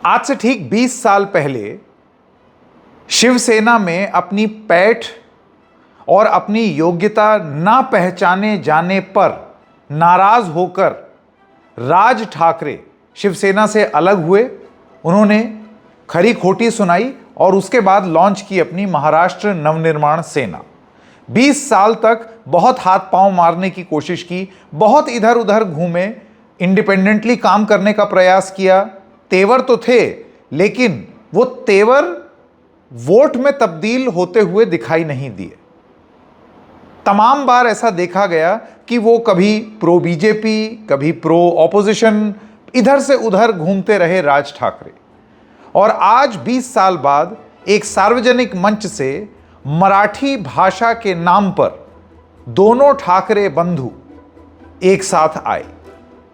आज से ठीक 20 साल पहले शिवसेना में अपनी पैठ और अपनी योग्यता ना पहचाने जाने पर नाराज होकर राज ठाकरे शिवसेना से अलग हुए। उन्होंने खरी खोटी सुनाई और उसके बाद लॉन्च की अपनी महाराष्ट्र नवनिर्माण सेना। 20 साल तक बहुत हाथ पांव मारने की कोशिश की, बहुत इधर उधर घूमे, इंडिपेंडेंटली काम करने का प्रयास किया। तेवर तो थे, लेकिन वो तेवर वोट में तब्दील होते हुए दिखाई नहीं दिए। तमाम बार ऐसा देखा गया कि वो कभी प्रो बीजेपी, कभी प्रो ऑपोजिशन, इधर से उधर घूमते रहे राज ठाकरे। और आज 20 साल बाद एक सार्वजनिक मंच से मराठी भाषा के नाम पर दोनों ठाकरे बंधु एक साथ आए।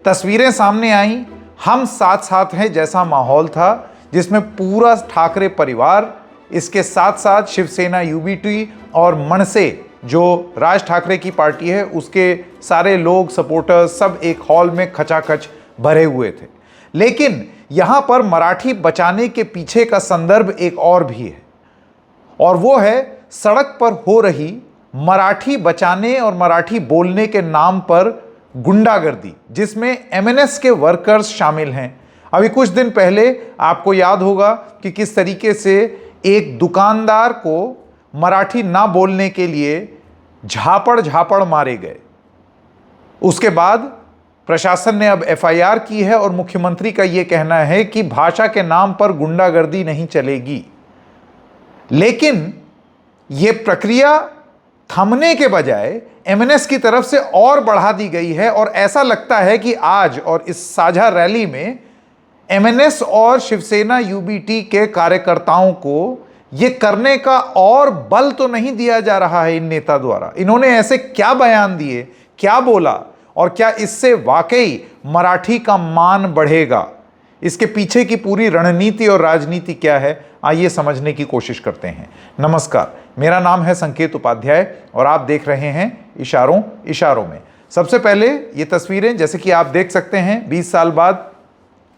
तस्वीरें सामने आई, हम साथ साथ हैं जैसा माहौल था, जिसमें पूरा ठाकरे परिवार, इसके साथ साथ शिवसेना यूबीटी और मनसे जो राज ठाकरे की पार्टी है, उसके सारे लोग, सपोर्टर्स सब एक हॉल में खचाखच भरे हुए थे। लेकिन यहां पर मराठी बचाने के पीछे का संदर्भ एक और भी है, और वो है सड़क पर हो रही मराठी बचाने और मराठी बोलने के नाम पर गुंडागर्दी, जिसमें एमएनएस के वर्कर्स शामिल हैं। अभी कुछ दिन पहले आपको याद होगा कि किस तरीके से एक दुकानदार को मराठी ना बोलने के लिए झापड़ झापड़ मारे गए। उसके बाद प्रशासन ने अब एफआईआर की है और मुख्यमंत्री का यह कहना है कि भाषा के नाम पर गुंडागर्दी नहीं चलेगी। लेकिन यह प्रक्रिया थमने के बजाय एमएनएस की तरफ से और बढ़ा दी गई है, और ऐसा लगता है कि आज और इस साझा रैली में एमएनएस और शिवसेना यूबीटी के कार्यकर्ताओं को यह करने का और बल तो नहीं दिया जा रहा है इन नेता द्वारा। इन्होंने ऐसे क्या बयान दिए, क्या बोला, और क्या इससे वाकई मराठी का मान बढ़ेगा? इसके पीछे की पूरी रणनीति और राजनीति क्या है, आइए समझने की कोशिश करते हैं। नमस्कार, मेरा नाम है संकेत उपाध्याय और आप देख रहे हैं इशारों इशारों में। सबसे पहले ये तस्वीरें, जैसे कि आप देख सकते हैं, 20 साल बाद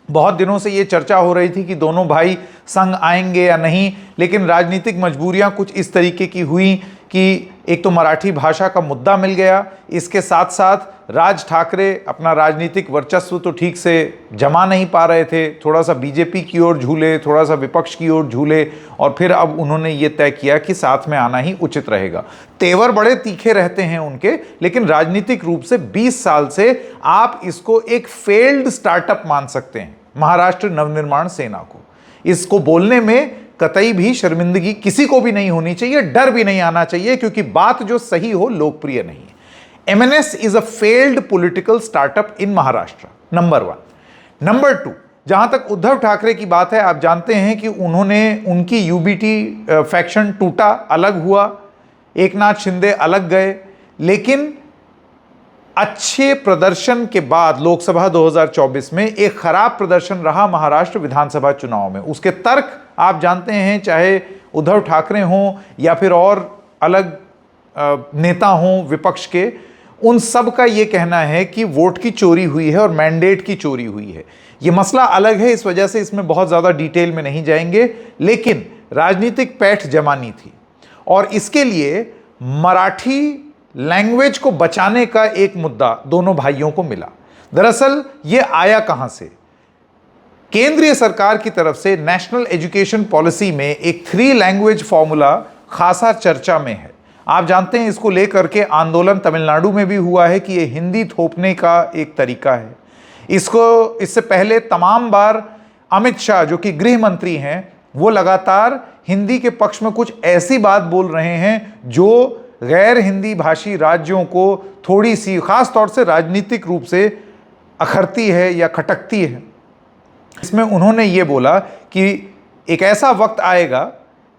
बहुत दिनों से ये चर्चा हो रही थी कि दोनों भाई संग आएंगे या नहीं, लेकिन राजनीतिक मजबूरियां कुछ इस तरीके की हुई कि एक तो मराठी भाषा का मुद्दा मिल गया, इसके साथ साथ राज ठाकरे अपना राजनीतिक वर्चस्व तो ठीक से जमा नहीं पा रहे थे, थोड़ा सा बीजेपी की ओर झूले, थोड़ा सा विपक्ष की ओर झूले, और फिर अब उन्होंने ये तय किया कि साथ में आना ही उचित रहेगा। तेवर बड़े तीखे रहते हैं उनके, लेकिन राजनीतिक रूप से 20 साल से आप इसको एक फेल्ड स्टार्टअप मान सकते हैं, महाराष्ट्र नवनिर्माण सेना को। इसको बोलने में कतई भी शर्मिंदगी किसी को भी नहीं होनी चाहिए, डर भी नहीं आना चाहिए, क्योंकि बात जो सही हो लोकप्रिय नहीं है। MNS is a failed political startup in Maharashtra, number 1। Number 2, जहां तक उद्धव ठाकरे की बात है, आप जानते हैं कि उनकी यूबीटी फैक्शन टूटा, अलग हुआ, एकनाथ शिंदे अलग गए। लेकिन अच्छे प्रदर्शन के बाद लोकसभा 2024 में एक खराब प्रदर्शन रहा महाराष्ट्र विधानसभा चुनाव में। उसके तर्क आप जानते हैं, चाहे उद्धव ठाकरे हों या फिर और अलग नेता हों विपक्ष के, उन सब का यह कहना है कि वोट की चोरी हुई है और मैंडेट की चोरी हुई है। यह मसला अलग है, इस वजह से इसमें बहुत ज़्यादा डिटेल में नहीं जाएंगे, लेकिन राजनीतिक पैठ जमानी थी और इसके लिए मराठी लैंग्वेज को बचाने का एक मुद्दा दोनों भाइयों को मिला। दरअसल यह आया कहां से? केंद्रीय सरकार की तरफ से नेशनल एजुकेशन पॉलिसी में एक 3 लैंग्वेज फॉर्मूला खासा चर्चा में है। आप जानते हैं इसको लेकर के आंदोलन तमिलनाडु में भी हुआ है कि यह हिंदी थोपने का एक तरीका है। इससे पहले तमाम बार अमित शाह जो कि गृह मंत्री हैं, वो लगातार हिंदी के पक्ष में कुछ ऐसी बात बोल रहे हैं जो गैर हिंदी भाषी राज्यों को थोड़ी सी, खास तौर से राजनीतिक रूप से अखरती है या खटकती है। इसमें उन्होंने ये बोला कि एक ऐसा वक्त आएगा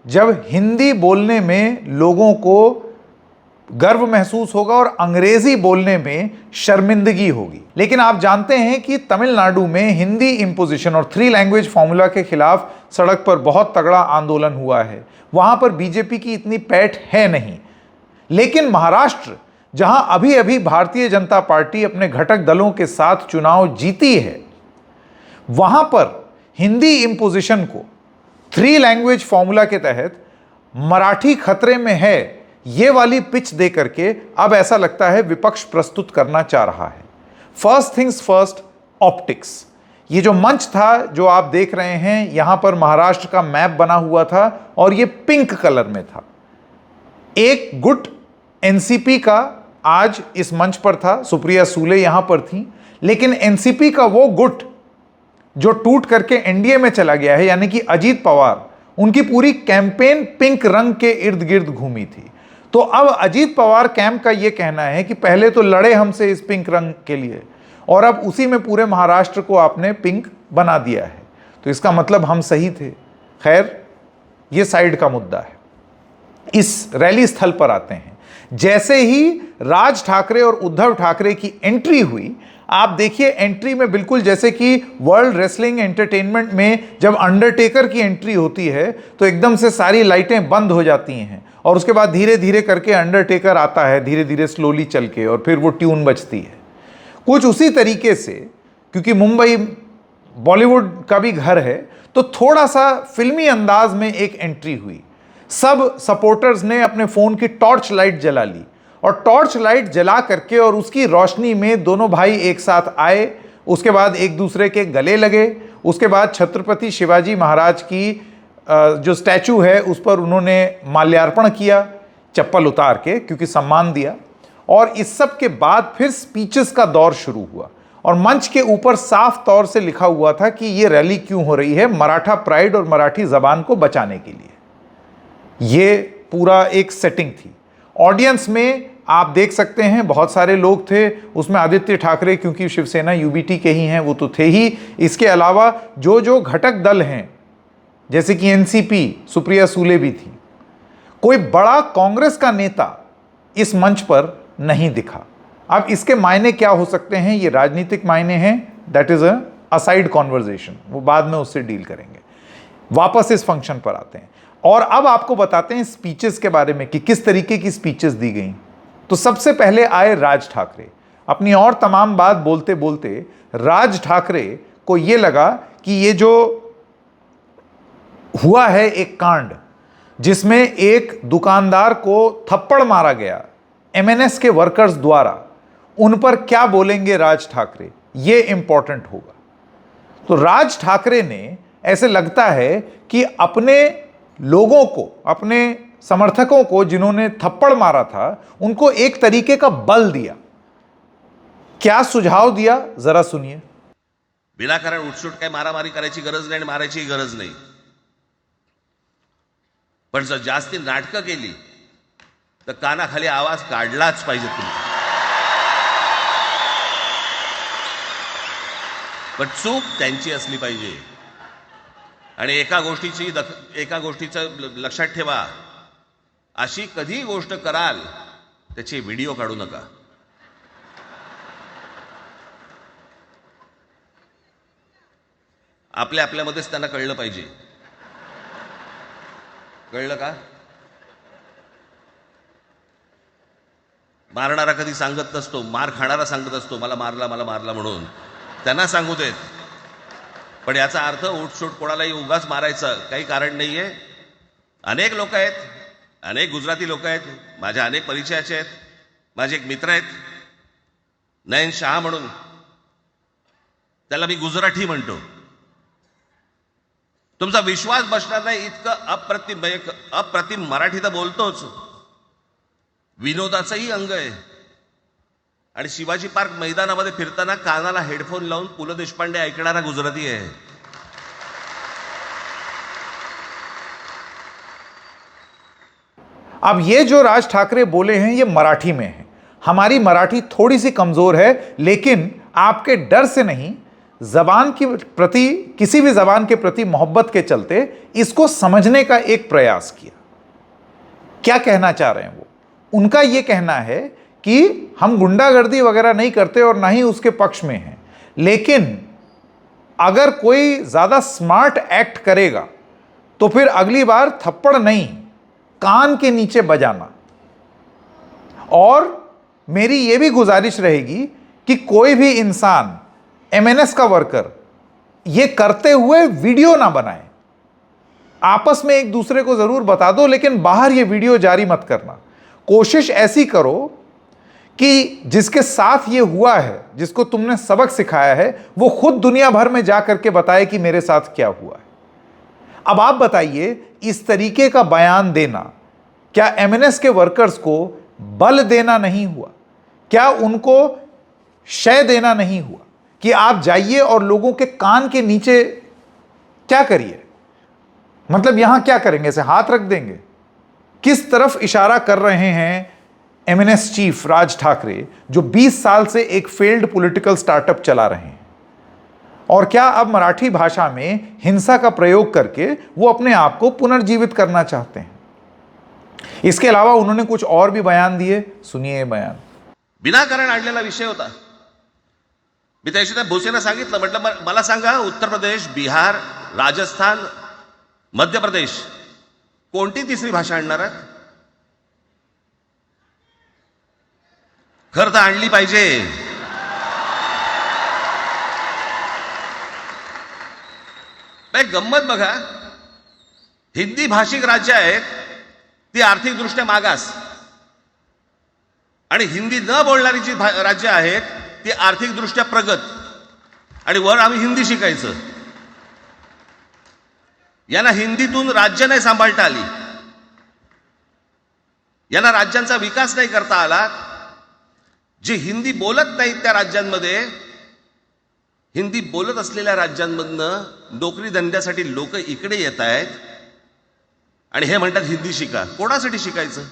जब हिंदी बोलने में लोगों को गर्व महसूस होगा और अंग्रेजी बोलने में शर्मिंदगी होगी। लेकिन आप जानते हैं कि तमिलनाडु में हिंदी इंपोजिशन और 3 लैंग्वेज फॉर्मूला के खिलाफ सड़क पर बहुत तगड़ा आंदोलन हुआ है। वहां पर बीजेपी की इतनी पैठ है नहीं। लेकिन महाराष्ट्र, जहां अभी अभी भारतीय जनता पार्टी अपने घटक दलों के साथ चुनाव जीती है, वहां पर हिंदी इम्पोजिशन को 3 लैंग्वेज फॉर्मूला के तहत मराठी खतरे में है, ये वाली पिच दे करके अब ऐसा लगता है विपक्ष प्रस्तुत करना चाह रहा है। First things first, optics. ये जो मंच था जो आप देख रहे हैं, यहां पर महाराष्ट्र का मैप बना हुआ था और ये पिंक कलर में था। एक गुट एनसीपी का आज इस मंच पर था, सुप्रिया सूले यहां पर थी, लेकिन एनसीपी का वो गुट जो टूट करके एनडीए में चला गया है, यानी कि अजीत पवार, उनकी पूरी कैंपेन पिंक रंग के इर्द गिर्द घूमी थी। तो अब अजीत पवार कैंप का यह कहना है कि पहले तो लड़े हमसे इस पिंक रंग के लिए और अब उसी में पूरे महाराष्ट्र को आपने पिंक बना दिया है, तो इसका मतलब हम सही थे। खैर, यह साइड का मुद्दा है। इस रैली स्थल पर आते हैं। जैसे ही राज ठाकरे और उद्धव ठाकरे की एंट्री हुई, आप देखिए एंट्री में बिल्कुल जैसे कि वर्ल्ड रेसलिंग एंटरटेनमेंट में जब अंडरटेकर की एंट्री होती है तो एकदम से सारी लाइटें बंद हो जाती हैं और उसके बाद धीरे धीरे करके अंडरटेकर आता है, धीरे धीरे स्लोली चल के, और फिर वो ट्यून बजती है। कुछ उसी तरीके से, क्योंकि मुंबई बॉलीवुड का भी घर है, तो थोड़ा सा फिल्मी अंदाज में एक एंट्री हुई। सब सपोर्टर्स ने अपने फोन की टॉर्च लाइट जला ली और टॉर्च लाइट जला करके और उसकी रोशनी में दोनों भाई एक साथ आए। उसके बाद एक दूसरे के गले लगे। उसके बाद छत्रपति शिवाजी महाराज की जो स्टैचू है उस पर उन्होंने माल्यार्पण किया, चप्पल उतार के, क्योंकि सम्मान दिया। और इस सब के बाद फिर स्पीचेस का दौर शुरू हुआ और मंच के ऊपर साफ तौर से लिखा हुआ था कि ये रैली क्यों हो रही है, मराठा प्राइड और मराठी जबान को बचाने के लिए। ये पूरा एक सेटिंग थी। ऑडियंस में आप देख सकते हैं बहुत सारे लोग थे, उसमें आदित्य ठाकरे क्योंकि शिवसेना यूबीटी के ही हैं वो तो थे ही। इसके अलावा जो जो घटक दल हैं, जैसे कि एनसीपी, सुप्रिया सूले भी थी। कोई बड़ा कांग्रेस का नेता इस मंच पर नहीं दिखा। अब इसके मायने क्या हो सकते हैं, ये राजनीतिक मायने हैं, that is a side conversation, वो बाद में उससे डील करेंगे। वापस इस फंक्शन पर आते हैं और अब आपको बताते हैं स्पीचेस के बारे में कि किस तरीके की स्पीचेस दी गई। तो सबसे पहले आए राज ठाकरे। अपनी और तमाम बात बोलते बोलते राज ठाकरे को यह लगा कि ये जो हुआ है एक कांड, जिसमें एक दुकानदार को थप्पड़ मारा गया एमएनएस के वर्कर्स द्वारा, उन पर क्या बोलेंगे राज ठाकरे, ये इंपॉर्टेंट होगा। तो राज ठाकरे ने, ऐसे लगता है कि अपने लोगों को, अपने समर्थकों को जिन्होंने थप्पड़ मारा था, उनको एक तरीके का बल दिया। क्या सुझाव दिया, जरा सुनिए। विनाकारण उठसूट काही मारामारी करायची गरज नाही आणि मारायची गरज नाही, पण जर जास्ती नाटकं केली तर कानाखाली आवाज काढलाच पाहिजे तुम्ही। पण चूक त्यांची असली पाहिजे। आणि एका गोष्टीचं लक्षात ठेवा, अशी कधी गोष्ट कराल त्याचे व्हिडिओ काढू नका। आपल्यामध्येच त्यांना कळलं पाहिजे। कळलं का? मारणारा कधी सांगत नसतो, मार खाणारा सांगत असतो मला मारला म्हणून। त्यांना सांगू देत, पण याचा अर्थ उठसूट कोणालाही उगाच मारायचं काही कारण नाहीये। अनेक लोक आहेत, अनेक गुजराती लोक आहेत, माझ्या अनेक परिचयाचे आहेत। माझे एक मित्र आहेत नयन शाह म्हणून, त्याला मी गुजराती म्हणतो। तुमचा विश्वास बसणार नाही इतकं अप्रतिम मराठी तर बोलतोच, विनोदाचंही अंग आहे। आणि शिवाजी पार्क मैदानामध्ये फिरताना कानाला हेडफोन लावून पु ल देशपांडे ऐकणारा गुजराती आहे। अब ये जो राज ठाकरे बोले हैं ये मराठी में है। हमारी मराठी थोड़ी सी कमजोर है, लेकिन आपके डर से नहीं, जबान के प्रति, किसी भी जबान के प्रति मोहब्बत के चलते इसको समझने का एक प्रयास किया। क्या कहना चाह रहे हैं वो? उनका ये कहना है कि हम गुंडागर्दी वगैरह नहीं करते और ना ही उसके पक्ष में हैं, लेकिन अगर कोई ज्यादा स्मार्ट एक्ट करेगा तो फिर अगली बार थप्पड़ नहीं, कान के नीचे बजाना। और मेरी यह भी गुजारिश रहेगी कि कोई भी इंसान, एमएनएस का वर्कर ये करते हुए वीडियो ना बनाएं। आपस में एक दूसरे को जरूर बता दो, लेकिन बाहर ये वीडियो जारी मत करना। कोशिश ऐसी करो कि जिसके साथ ये हुआ है, जिसको तुमने सबक सिखाया है, वो खुद दुनिया भर में जाकर के बताए कि मेरे साथ क्या हुआ है। अब आप बताइए, इस तरीके का बयान देना क्या एमएनएस के वर्कर्स को बल देना नहीं हुआ? क्या उनको शय देना नहीं हुआ कि आप जाइए और लोगों के कान के नीचे क्या करिए? मतलब यहां क्या करेंगे? ऐसे हाथ रख देंगे? किस तरफ इशारा कर रहे हैं एमएनएस चीफ राज ठाकरे, जो 20 साल से एक फेल्ड पॉलिटिकल स्टार्टअप चला रहे हैं? और क्या अब मराठी भाषा में हिंसा का प्रयोग करके वो अपने आप को पुनर्जीवित करना चाहते हैं? इसके अलावा उन्होंने कुछ और भी बयान दिए, सुनिए ये बयान। विनाकारण आणलेला विषय होता। मी त्या दिवशी त्या भोसेनं सांगितलं, म्हटलं मला सांगा, उत्तर प्रदेश, बिहार, राजस्थान, मध्य प्रदेश कोणती तिसरी भाषा आणणार आहेत? खरं तर आणली पाहिजे। एक गंमत बघा, हिंदी भाषिक राज्य आहेत ती आर्थिकदृष्ट्या मागास, आणि हिंदी न बोलणारी जी राज्य आहेत ती आर्थिकदृष्ट्या प्रगत, आणि वर आम्ही हिंदी शिकायचं। यांना हिंदीतून राज्य नाही सांभाळता आली, यांना राज्यांचा विकास नाही करता आला। जे हिंदी बोलत नाहीत त्या राज्यांमध्ये, हिंदी बोलत असलेल्या राज्यांमधनं नोकरी धंद्यासाठी लोक इकडे येत आहेत आणि हे म्हणतात हिंदी शिका। कोणासाठी शिकायचं?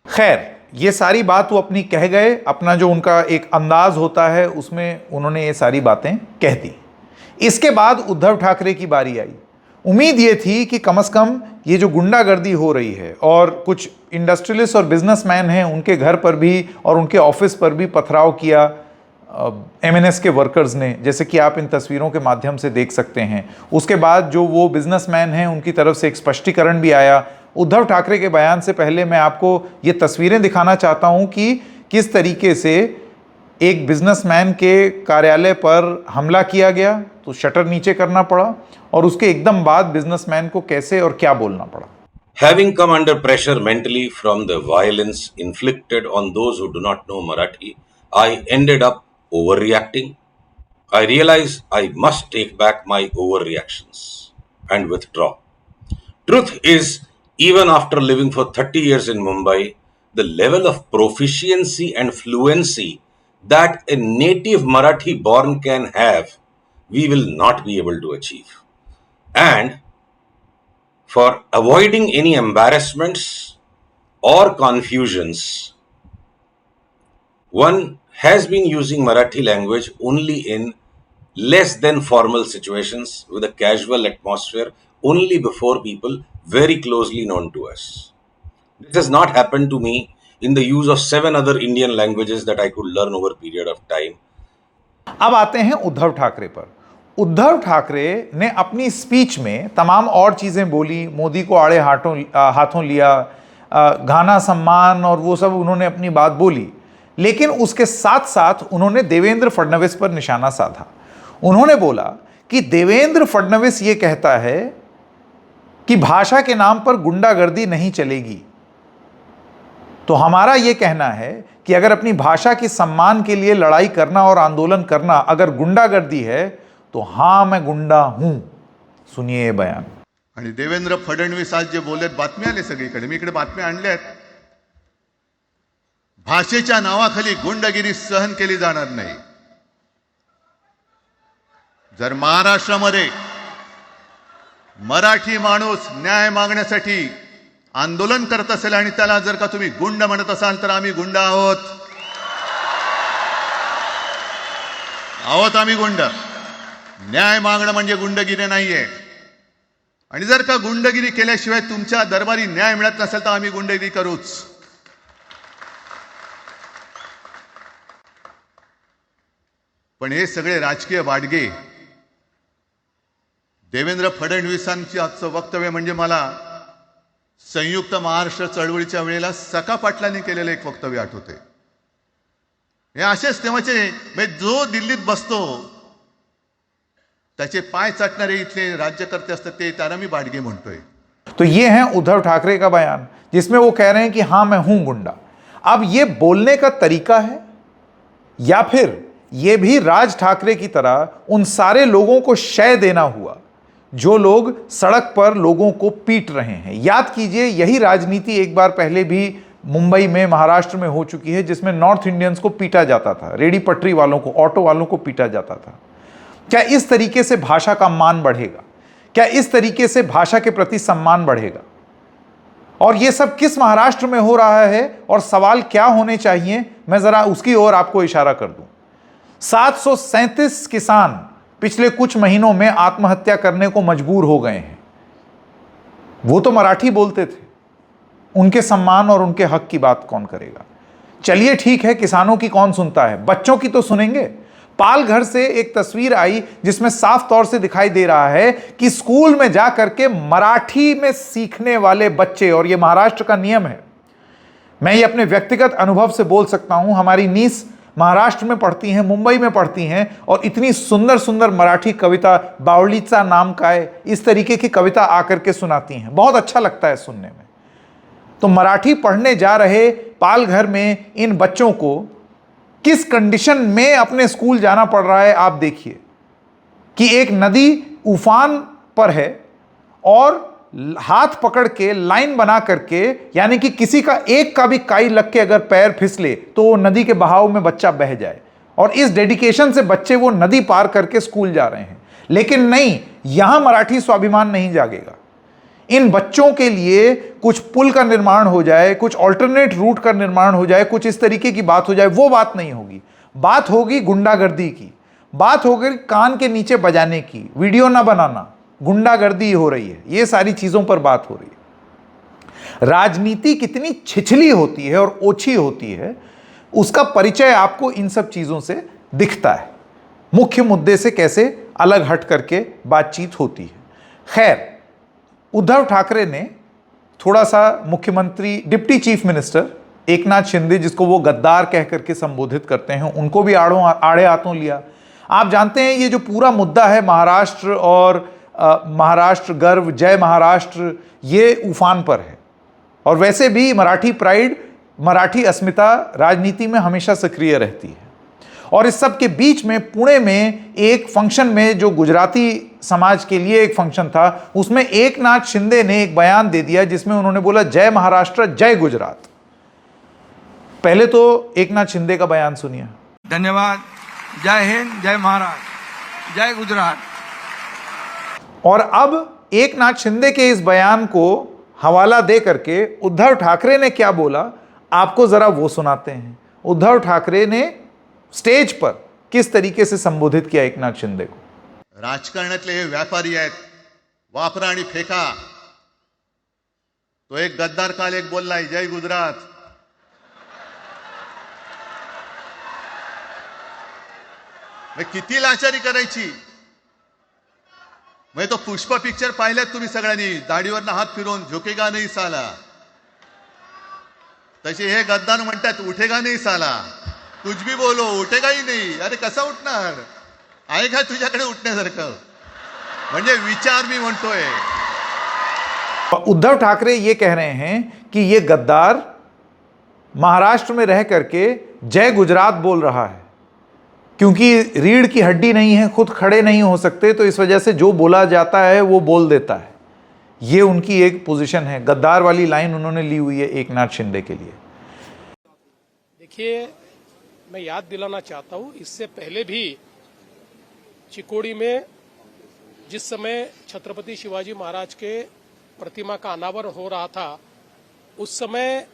खैर, ये सारी बात वो अपनी कह गए। अपना जो उनका एक अंदाज होता है उसमें उन्होंने ये सारी बातें कह दी। इसके बाद उद्धव ठाकरे की बारी आई। उम्मीद ये थी कि कम से कम ये जो गुंडागर्दी हो रही है और कुछ इंडस्ट्रियलिस्ट और बिजनेसमैन हैं, उनके घर पर भी और उनके ऑफिस पर भी पथराव किया एमएनएस के वर्कर्स ने, जैसे कि आप इन तस्वीरों के माध्यम से देख सकते हैं। उसके बाद जो वो बिजनेसमैन हैं, उनकी तरफ से एक स्पष्टीकरण भी आया। उद्धव ठाकरे के बयान से पहले मैं आपको ये तस्वीरें दिखाना चाहता हूं कि किस तरीके से एक बिजनेसमैन के कार्यालय पर हमला किया गया, तो शटर नीचे करना पड़ा, और उसके एकदम बाद बिजनेसमैन को कैसे और क्या बोलना पड़ा। Having come under pressure mentally from the violence inflicted on those who do not know Marathi, I ended up overreacting. I realized I must take back my overreactions and withdraw. Truth is, even after living for 30 years in Mumbai, the level of proficiency and fluency that a native Marathi born can have, we will not be able to achieve. And for avoiding any embarrassments or confusions, one has been using Marathi language only in less than formal situations with a casual atmosphere, only before people very closely known to us. This has not happened to me in the use of 7 other Indian languages that I could learn over a period of time. अब आते हैं उद्धव ठाकरे पर। उद्धव ठाकरे ने अपनी speech में तमाम और चीज़ें बोली, मोदी को आड़े हाथों लिया, घाना सम्मान और वो सब उन्होंने अपनी बात बोली, लेकिन उसके साथ साथ उन्होंने देवेंद्र फडणवीस पर निशाना साधा। उन्होंने बोला कि देवेंद्र फडणवीस ये कहता है कि भाषा के नाम पर गुंडागर्दी नहीं चलेगी, तो हमारा ये कहना है कि अगर अपनी भाषा के सम्मान के लिए लड़ाई करना और आंदोलन करना अगर गुंडागर्दी है, तो हां, मैं गुंडा हूं। सुनिए बयान। आणि देवेंद्र फडणवीस आज जे बोलत, बातमी आली सगळीकडे, मी इकडे बातम्या आणल्यात, भाषेच्या नावाखाली गुंडगिरी सहन केली जाणार नाही। जर महाराष्ट्रामध्ये मराठी माणूस न्याय मागण्यासाठी आंदोलन करत असेल आणि त्याला जर का तुम्ही गुंड म्हणत असाल, तर आम्ही गुंड आहोत। आम्ही गुंड। न्याय मागणं म्हणजे गुंडगिरी नाहीये, आणि जर का गुंडगिरी केल्याशिवाय तुमच्या दरबारी न्याय मिळत नसेल तर आम्ही गुंडगिरी करूच। पण हे सगळे राजकीय वाडगे देवेंद्र फडणवीसांची आजचं वक्तव्य म्हणजे मला संयुक्त महाराष्ट्र चळवळीच्या वेळेला सखा पाटलांनी केलेलं एक वक्तव्य आठवते। हे असेच तेव्हाचे, जो दिल्लीत बसतो त्याचे पाय चाटणारे इथले राज्यकर्ते असतात ते त्यांना मी बाडगे म्हणतोय. तो ये है उद्धव ठाकरे का बयान जिसमें वो कह रहे हैं कि हां मैं हूं गुंडा. अब ये बोलने का तरीका है या फिर ये भी राज ठाकरे की तरह उन सारे लोगों को शय देना हुआ जो लोग सड़क पर लोगों को पीट रहे हैं. याद कीजिए यही राजनीति एक बार पहले भी मुंबई में, महाराष्ट्र में हो चुकी है जिसमें नॉर्थ इंडियंस को पीटा जाता था, रेडी पटरी वालों को, ऑटो वालों को पीटा जाता था. क्या इस तरीके से भाषा का मान बढ़ेगा? क्या इस तरीके से भाषा के प्रति सम्मान बढ़ेगा? और यह सब किस महाराष्ट्र में हो रहा है और सवाल क्या होने चाहिए, मैं जरा उसकी ओर आपको इशारा कर दूं. 737 किसान पिछले कुछ महीनों में आत्महत्या करने को मजबूर हो गए हैं. वो तो मराठी बोलते थे. उनके सम्मान और उनके हक की बात कौन करेगा? चलिए ठीक है, किसानों की कौन सुनता है, बच्चों की तो सुनेंगे. पालघर से एक तस्वीर आई जिसमें साफ तौर से दिखाई दे रहा है कि स्कूल में जाकर के मराठी में सीखने वाले बच्चे, और यह महाराष्ट्र का नियम है, मैं ये अपने व्यक्तिगत अनुभव से बोल सकता हूं. हमारी नीस महाराष्ट्र में पढ़ती हैं, मुंबई में पढ़ती हैं, और इतनी सुंदर सुंदर मराठी कविता, बावलीचा नाम काय, इस तरीके की कविता आकर के सुनाती हैं. बहुत अच्छा लगता है सुनने में. तो मराठी पढ़ने जा रहे पालघर में इन बच्चों को किस कंडीशन में अपने स्कूल जाना पड़ रहा है. आप देखिए कि एक नदी उफान पर है और हाथ पकड़ के लाइन बना करके, यानी कि किसी का एक का भी काई लग के अगर पैर फिसले तो वो नदी के बहाव में बच्चा बह जाए, और इस डेडिकेशन से बच्चे वो नदी पार करके स्कूल जा रहे हैं. लेकिन नहीं, यहां मराठी स्वाभिमान नहीं जागेगा. इन बच्चों के लिए कुछ पुल का निर्माण हो जाए, कुछ ऑल्टरनेट रूट का निर्माण हो जाए, कुछ इस तरीके की बात हो जाए, वो बात नहीं होगी. बात होगी गुंडागर्दी की, बात होगी कान के नीचे बजाने की, वीडियो ना बनाना, गुंडागर्दी हो रही है, ये सारी चीजों पर बात हो रही है. राजनीति कितनी छिछली होती है और ओछी होती है, उसका परिचय आपको इन सब चीजों से दिखता है. मुख्य मुद्दे से कैसे अलग हट करके बातचीत होती है. खैर, उद्धव ठाकरे ने थोड़ा सा मुख्यमंत्री, deputy chief minister Eknath Shinde, जिसको वो गद्दार कह करके संबोधित करते हैं, उनको भी आड़े हाथों लिया. आप जानते हैं ये जो पूरा मुद्दा है महाराष्ट्र और महाराष्ट्र गर्व, जय महाराष्ट्र, ये उफान पर है. और वैसे भी मराठी प्राइड, मराठी अस्मिता राजनीति में हमेशा सक्रिय रहती है. और इस सब के बीच में पुणे में एक फंक्शन में, जो गुजराती समाज के लिए एक फंक्शन था, उसमें एकनाथ शिंदे ने एक बयान दे दिया जिसमें उन्होंने बोला जय महाराष्ट्र, जय गुजरात. पहले तो एकनाथ शिंदे का बयान सुनिए. धन्यवाद. जय हिंद, जय महाराष्ट्र, जय गुजरात. और अब एकनाथ शिंदे के इस बयान को हवाला दे करके उद्धव ठाकरे ने क्या बोला, आपको जरा वो सुनाते हैं. उद्धव ठाकरे ने स्टेज पर किस तरीके से संबोधित किया एकनाथ शिंदे को. राजकारणातले हे व्यापारी आहेत, वापरा आणि फेका. तो एक गद्दार काल एक बोललाय जय गुजरात. मग किती लाचारी करायची. मग तो पुष्पा पिक्चर पाहिल्यात तुम्ही सगळ्यांनी, दाढीवरनं हात फिरवून झुकेगा नाही साला. तसे हे गद्दार म्हणतात उठेगा नाही साला. कुछ भी बोलो उठेगा ही नहीं. अरे कसा उठणार, आहे का तुझ्याकडे उठण्यासारखं? म्हणजे विचार मी म्हणतोय. उद्धव ठाकरे ये कह रहे हैं कि ये गद्दार महाराष्ट्र में रह करके जय गुजरात बोल रहा है, क्योंकि रीढ़ की हड्डी नहीं है, खुद खड़े नहीं हो सकते, तो इस वजह से जो बोला जाता है वो बोल देता है. ये उनकी एक पोजीशन है. गद्दार वाली लाइन उन्होंने ली हुई है एकनाथ शिंदे के लिए. देखिए, मैं याद दिलाना चाहता हूं, इससे पहले भी चिकोड़ी में जिस समय छत्रपति शिवाजी महाराज के प्रतिमा का अनावरण हो रहा था, उस समय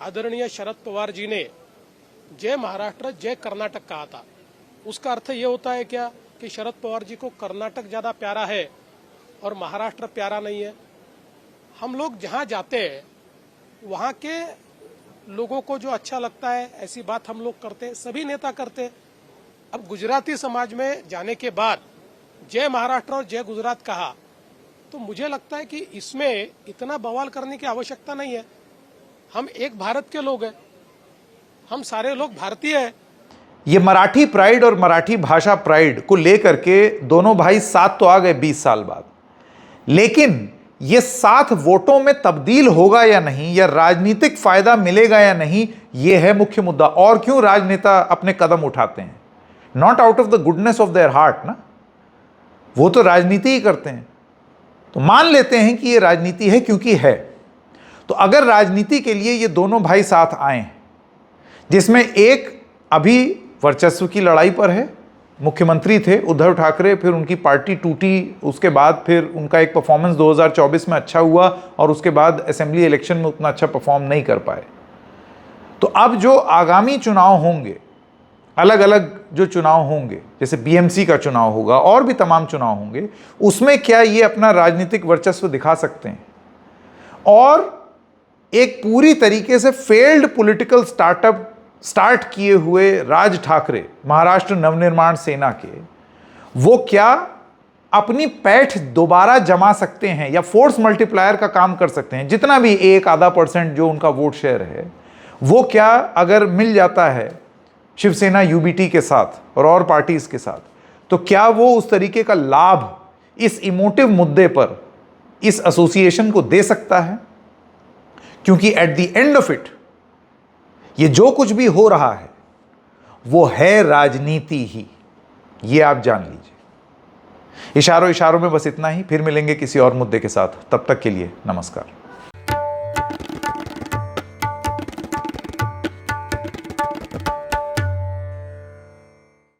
आदरणीय शरद पवार जी ने जय महाराष्ट्र, जय कर्नाटक कहा था. उसका अर्थ ये होता है क्या कि शरद पवार जी को कर्नाटक ज्यादा प्यारा है और महाराष्ट्र प्यारा नहीं है? हम लोग जहां जाते हैं वहां के लोगों को जो अच्छा लगता है ऐसी बात हम लोग करते हैं, सभी नेता करते हैं. अब गुजराती समाज में जाने के बाद जय महाराष्ट्र और जय गुजरात कहा, तो मुझे लगता है कि इसमें इतना बवाल करने की आवश्यकता नहीं है. हम एक भारत के लोग हैं, हम सारे लोग भारतीय हैं. ये मराठी प्राइड और मराठी भाषा प्राइड को लेकर के दोनों भाई साथ तो आ गए 20 साल बाद, लेकिन ये साथ वोटों में तब्दील होगा या नहीं, या राजनीतिक फायदा मिलेगा या नहीं, ये है मुख्य मुद्दा। और क्यों राजनेता अपने कदम उठाते हैं? Not out of the goodness of their heart ना, वो तो राजनीति ही करते हैं। तो मान लेते हैं कि ये राजनीति है, क्योंकि है। तो अगर राजनीति के लिए ये दोनों भाई साथ आए, जिसमें एक अभी वर्चस्व की लड़ाई पर है, मुख्यमंत्री थे उद्धव ठाकरे, फिर उनकी पार्टी टूटी, उसके बाद फिर उनका एक परफॉर्मेंस 2024 में अच्छा हुआ और उसके बाद असेंबली इलेक्शन में उतना अच्छा परफॉर्म नहीं कर पाए। तो अब जो आगामी चुनाव होंगे, अलग अलग जो चुनाव होंगे, जैसे बीएमसी का चुनाव होगा और भी तमाम चुनाव होंगे, उसमें क्या ये अपना राजनीतिक वर्चस्व दिखा सकते हैं? और एक पूरी तरीके से फेल्ड पॉलिटिकल स्टार्ट किए हुए राज ठाकरे, महाराष्ट्र नवनिर्माण सेना के, वो क्या अपनी पैठ दोबारा जमा सकते हैं या फोर्स मल्टीप्लायर का काम कर सकते हैं? जितना भी 1-आधा% जो उनका वोट शेयर है, वो क्या अगर मिल जाता है शिवसेना यूबीटी के साथ और पार्टीज के साथ, तो क्या वो उस तरीके का लाभ इस इमोटिव मुद्दे पर इस एसोसिएशन को दे सकता है? क्योंकि at the end of it ये जो कुछ भी हो रहा है वो है राजनीति ही, ये आप जान लीजिए। इशारों में बस इतना ही। फिर मिलेंगे किसी और मुद्दे के साथ, तब तक के लिए नमस्कार।